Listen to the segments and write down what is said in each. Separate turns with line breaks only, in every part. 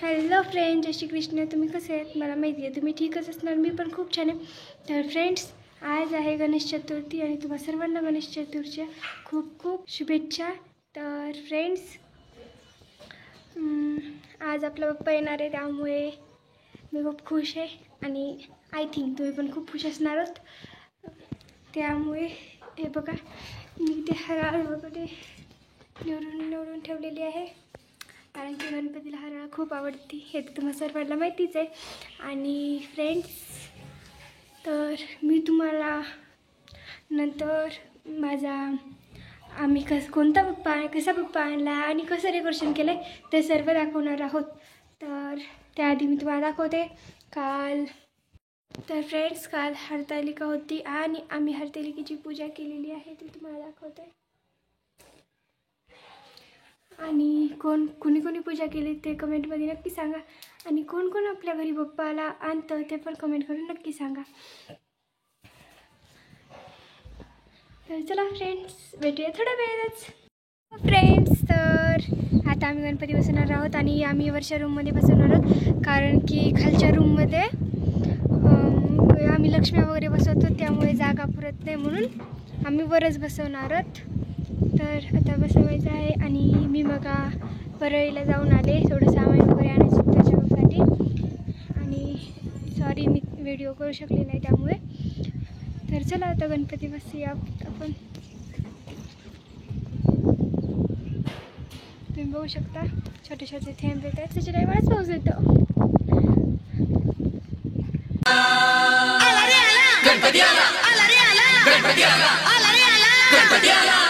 Hello friends, जय श्री कृष्ण. तुम्ही कसे आहेत? मला माहिती आहे तुम्ही ठीकच असणार. मी पण खूप छान आहे. तर फ्रेंड्स, आज आहे गणेश चतुर्थी आणि तुम्हा सर्वांना गणेश चतुर्थीच्या खूप खूप शुभेच्छा. तर फ्रेंड्स, आज आपला बाप्पा येणार आहे, त्यामुळे मी खूप खुश आहे आणि आय थिंक तुम्ही पण खूप खुश असणार आहोत. त्यामुळे हे बघा, मी ते हराळ वगैरे निवडून ठेवलेली आहे, कारण की गणपतीला हराळ खूप आवडते, हे तर तुम्हाला सर्वांना माहितीच आहे. आणि फ्रेंड्स, तर मी तुम्हाला नंतर आम्ही कोणता पप्पा कसा पप्पा आणला आणि कसं डेकोरेशन केलं आहे ते सर्व दाखवणार आहोत. तर त्याआधी मी तुम्हाला दाखवते तर फ्रेंड्स, काल हरतालिका होती आणि आम्ही हरतालिकेची पूजा केलेली आहे, ती तुम्हाला दाखवते. आणि कोणी पूजा केली ते कमेंटमध्ये नक्की सांगा. आणि कोण आपल्या घरी बाप्पाला आणतं ते पण कमेंट करून नक्की सांगा. तर चला फ्रेंड्स, भेटूया थोड्या वेळच. फ्रेंड्स, तर आता आम्ही गणपती बसवणार आहोत आणि आम्ही वरच्या रूममध्ये बसवणार आहोत, कारण की खालच्या रूममध्ये आम्ही लक्ष्म्या वगैरे बसवतो, त्यामुळे जागा पुरत नाही, म्हणून आम्ही वरच बसवणार आहोत. तर आता बसवायचं आहे. आणि मी बघा परळीला जाऊन आले, थोडं सामान वगैरे आणायचं त्याच्यासाठी, आणि सॉरी मी व्हिडिओ करू शकले नाही त्यामुळे. तर चला आता गणपती बसूया आपण. तुम्ही बघू शकता छोटे छोटे थेंब येत आहेत, त्याच्या टायमालाच पाऊस येतो. गणपती आला, आला रे आला, गणपती आला, आला रे आला, गणपती आला.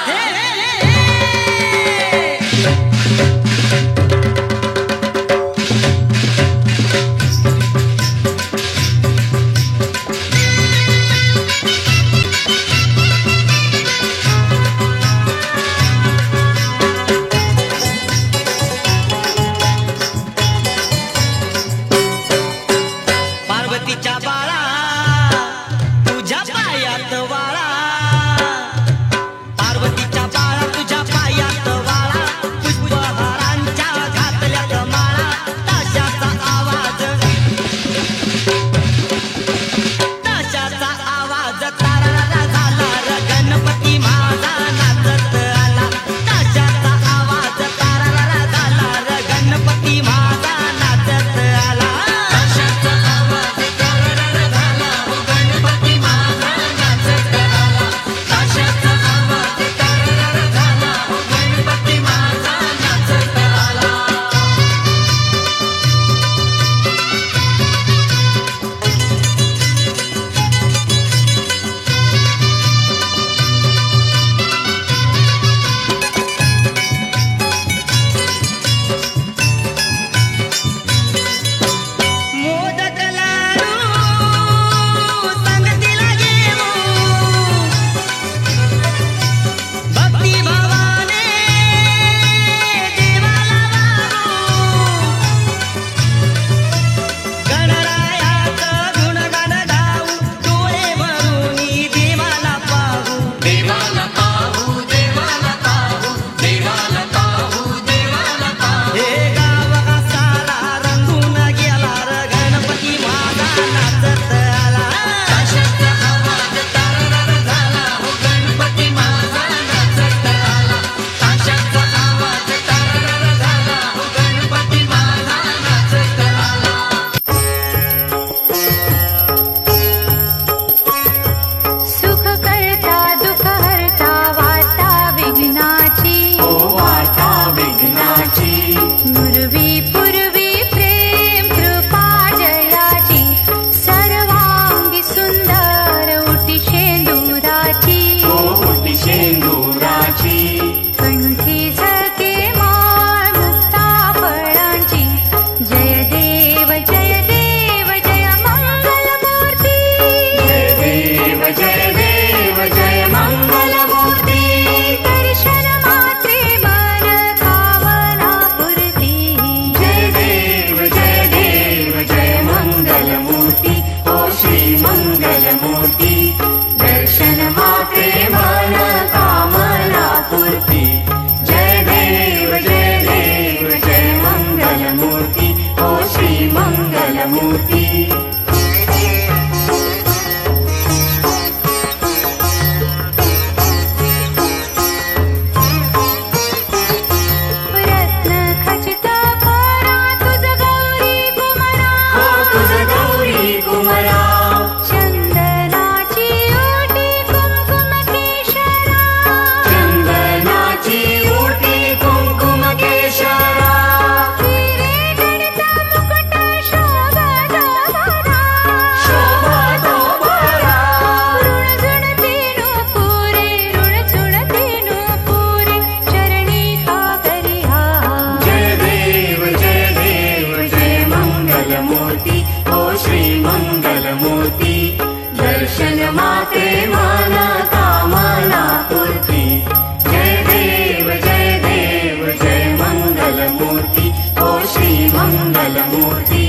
पार्वतीच्या बाळा तुझ्या पायात वाळा, पार्वतीच्या बाळा मंगलमूर्ती